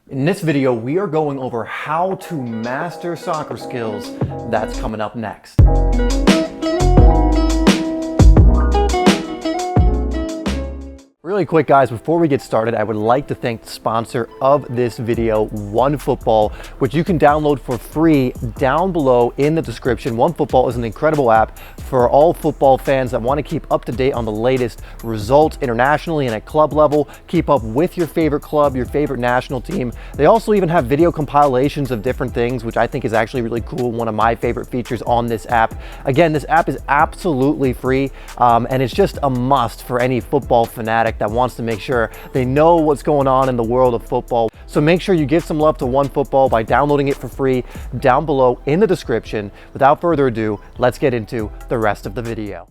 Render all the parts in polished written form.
In this video, we are going over how to master soccer skills. That's coming up next. Really quick, guys, before we get started, I would like to thank the sponsor of this video, OneFootball, which you can download for free down below in the description. OneFootball is an incredible app for all football fans that want to keep up to date on the latest results internationally and at club level, keep up with your favorite club, your favorite national team. They also even have video compilations of different things, which I think is actually really cool. One of my favorite features on this app. Again, this app is absolutely free, and it's just a must for any football fanatic that wants to make sure they know what's going on in the world of football. So make sure you give some love to OneFootball by downloading it for free down below in the description. Without further ado, let's get into the rest of the video.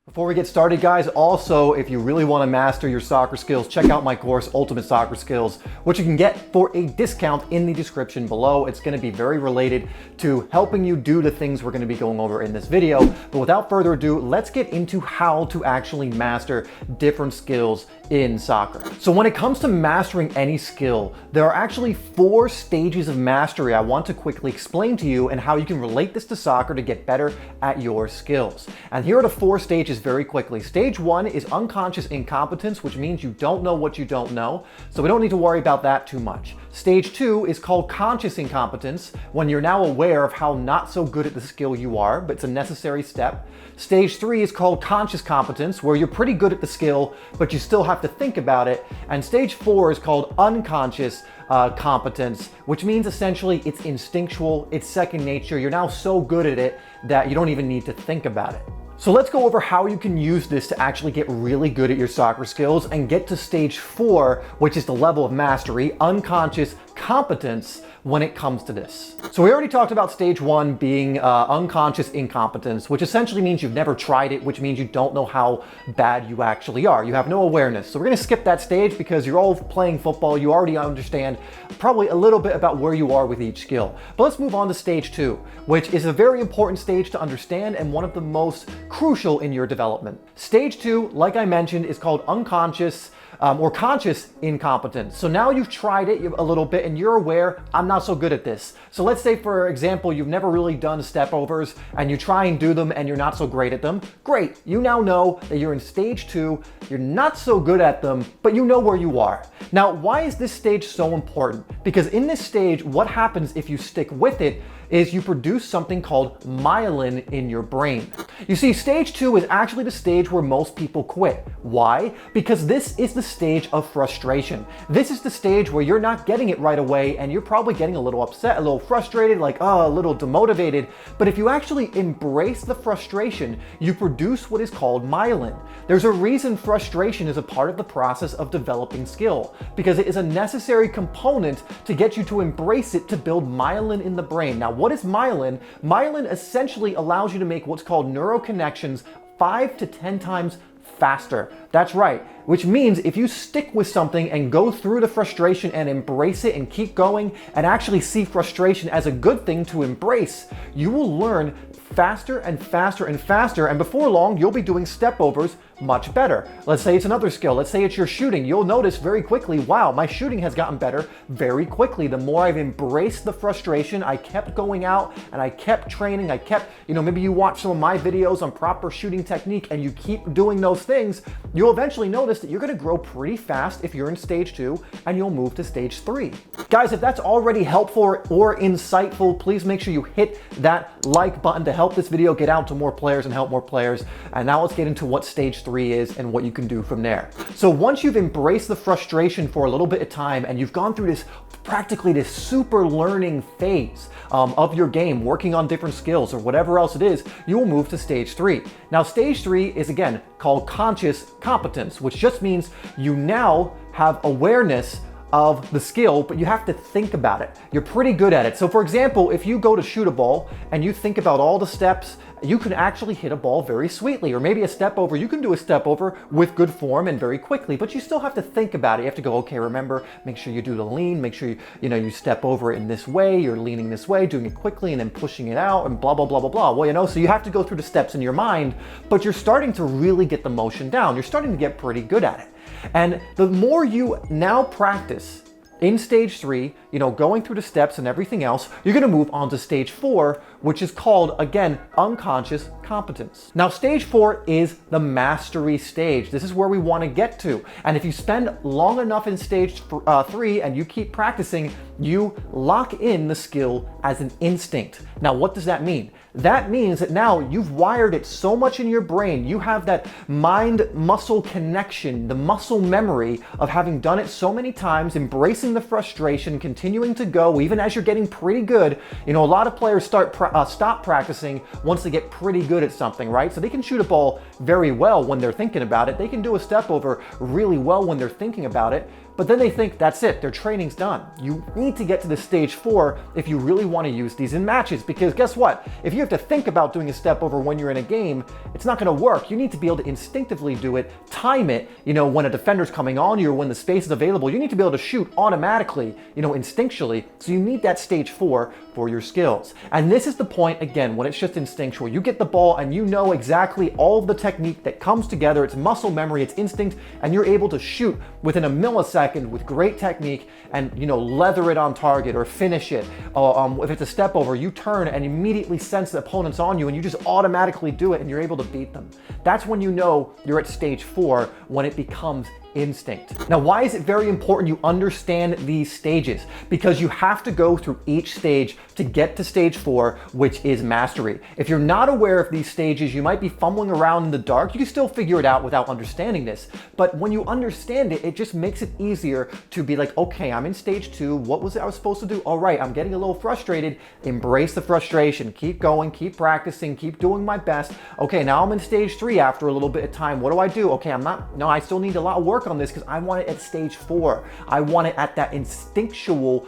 Before we get started, guys, also, if you really want to master your soccer skills, check out my course, Ultimate Soccer Skills, which you can get for a discount in the description below. It's going to be very related to helping you do the things we're going to be going over in this video. But without further ado, let's get into how to actually master different skills in soccer. So when it comes to mastering any skill, there are actually 4 stages of mastery I want to quickly explain to you and how you can relate this to soccer to get better at your skills. And here are the 4 stages very quickly. Stage 1 is unconscious incompetence, which means you don't know what you don't know. So we don't need to worry about that too much. Stage 2 is called conscious incompetence, when you're now aware of how not so good at the skill you are, but it's a necessary step. Stage 3 is called conscious competence, where you're pretty good at the skill, but you still have to think about it. And stage 4 is called unconscious competence, which means essentially it's instinctual, it's second nature. You're now so good at it that you don't even need to think about it. So let's go over how you can use this to actually get really good at your soccer skills and get to stage 4, which is the level of mastery, unconscious competence, when it comes to this. So we already talked about stage 1 being unconscious incompetence, which essentially means you've never tried it, which means you don't know how bad you actually are. You have no awareness. So we're gonna skip that stage because you're all playing football. You already understand probably a little bit about where you are with each skill. But let's move on to stage 2, which is a very important stage to understand and one of the most crucial in your development. Stage 2, like I mentioned, is called unconscious or conscious incompetence. So now you've tried it a little bit and you're aware, I'm not so good at this. So let's say, for example, you've never really done step overs and you try and do them and you're not so great at them. Great, you now know that you're in stage 2, you're not so good at them, but you know where you are. Now, why is this stage so important? Because in this stage, what happens if you stick with it is you produce something called myelin in your brain. You see, stage 2 is actually the stage where most people quit. Why? Because this is the stage of frustration. This is the stage where you're not getting it right away and you're probably getting a little upset, a little frustrated, like, oh, a little demotivated. But if you actually embrace the frustration, you produce what is called myelin. There's a reason frustration is a part of the process of developing skill, because it is a necessary component to get you to embrace it to build myelin in the brain. Now, what is myelin? Myelin essentially allows you to make what's called neuroconnections 5 to 10 times faster. That's right, which means if you stick with something and go through the frustration and embrace it and keep going and actually see frustration as a good thing to embrace, you will learn faster and faster and faster, and before long you'll be doing step overs much better. Let's say it's another skill. Let's say it's your shooting. You'll notice very quickly, wow, my shooting has gotten better very quickly. The more I've embraced the frustration, I kept going out and I kept training. I kept, maybe you watch some of my videos on proper shooting technique and you keep doing those things, you'll eventually notice that you're going to grow pretty fast if you're in stage 2, and you'll move to stage 3. Guys, if that's already helpful or insightful, please make sure you hit that like button to help this video get out to more players and help more players. And now let's get into what stage 3 is and what you can do from there. So once you've embraced the frustration for a little bit of time and you've gone through this practically this super learning phase of your game, working on different skills or whatever else it is, you will move to stage 3. Now, stage 3 is again called conscious competence, which just means you now have awareness of the skill, but you have to think about it. You're pretty good at it. So for example, if you go to shoot a ball and you think about all the steps, you can actually hit a ball very sweetly. Or maybe a step over, you can do a step over with good form and very quickly, but you still have to think about it. You have to go, okay, remember, make sure you do the lean, make sure you step over it in this way, you're leaning this way, doing it quickly and then pushing it out and blah, blah, blah, blah, blah. Well, so you have to go through the steps in your mind, but you're starting to really get the motion down. You're starting to get pretty good at it. And the more you now practice In stage 3, going through the steps and everything else, you're gonna move on to stage 4, which is called, again, unconscious competence. Now, stage 4 is the mastery stage. This is where we wanna get to. And if you spend long enough in stage 3 and you keep practicing, you lock in the skill as an instinct. Now, what does that mean? That means that now you've wired it so much in your brain, you have that mind-muscle connection, the muscle memory of having done it so many times, embracing the frustration, continuing to go, even as you're getting pretty good. A lot of players stop practicing once they get pretty good at something, right? So they can shoot a ball very well when they're thinking about it. They can do a step over really well when they're thinking about it. But then they think that's it, their training's done. You need to get to the stage 4 if you really want to use these in matches, because guess what? If you have to think about doing a step over when you're in a game, it's not going to work. You need to be able to instinctively do it, time it, when a defender's coming on you or when the space is available. You need to be able to shoot automatically, instinctually. So you need that stage 4 for your skills. And this is the point, again, when it's just instinctual. You get the ball and you know exactly all of the technique that comes together. It's muscle memory, it's instinct, and you're able to shoot within a millisecond with great technique and leather it on target or finish it. If it's a step over, you turn and immediately sense the opponent's on you and you just automatically do it and you're able to beat them. That's when you know you're at stage 4, when it becomes instinct. Now, why is it very important you understand these stages? Because you have to go through each stage to get to stage 4, which is mastery. If you're not aware of these stages, you might be fumbling around in the dark. You can still figure it out without understanding this. But when you understand it, it just makes it easier to be like, okay, I'm in stage 2. What was it I was supposed to do? All right, I'm getting a little frustrated. Embrace the frustration. Keep going, keep practicing, keep doing my best. Okay, now I'm in stage 3 after a little bit of time. What do I do? Okay, I still need a lot of work on this because I want it at stage 4. I want it at that instinctual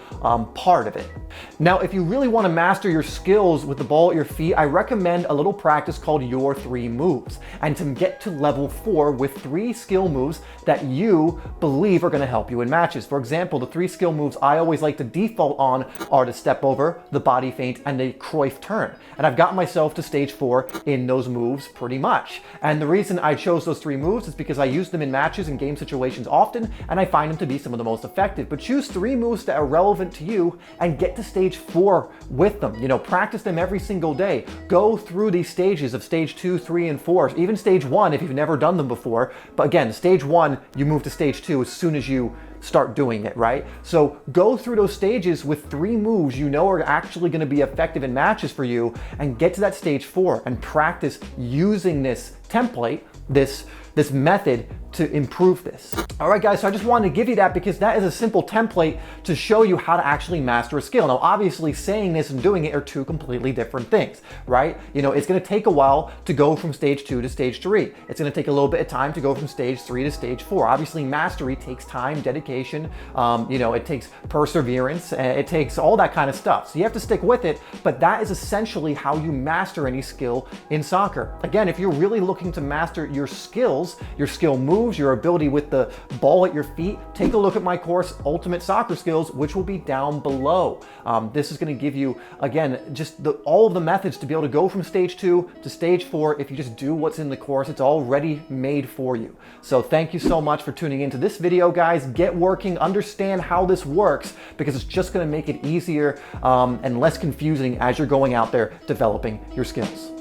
part of it. Now, if you really want to master your skills with the ball at your feet, I recommend a little practice called your 3 moves, and to get to level 4 with 3 skill moves that you believe are going to help you in matches. For example, the 3 skill moves I always like to default on are the step over, the body feint, and the Cruyff turn. And I've gotten myself to stage 4 in those moves pretty much. And the reason I chose those 3 moves is because I use them in matches and game situations often, and I find them to be some of the most effective. But choose 3 moves that are relevant to you and get to stage 4 with them. Practice them every single day. Go through these stages of stage 2, 3, and 4, even stage 1 if you've never done them before. But again, stage 1, you move to stage 2 as soon as you start doing it, right? So go through those stages with 3 moves you know are actually going to be effective in matches for you, and get to that stage 4 and practice using this template, this method to improve this. All right, guys, so I just wanted to give you that because that is a simple template to show you how to actually master a skill. Now, obviously, saying this and doing it are 2 completely different things, right? It's going to take a while to go from stage 2 to stage 3. It's going to take a little bit of time to go from stage 3 to stage 4. Obviously, mastery takes time, dedication, it takes perseverance, it takes all that kind of stuff. So you have to stick with it, but that is essentially how you master any skill in soccer. Again, if you're really looking to master your skills, your skill moves, your ability with the ball at your feet, take a look at my course, Ultimate Soccer Skills, which will be down below. This is going to give you, again, just all of the methods to be able to go from stage 2 to stage 4. If you just do what's in the course, it's already made for you. So thank you so much for tuning into this video, guys. Get working, understand how this works, because it's just going to make it easier and less confusing as you're going out there developing your skills.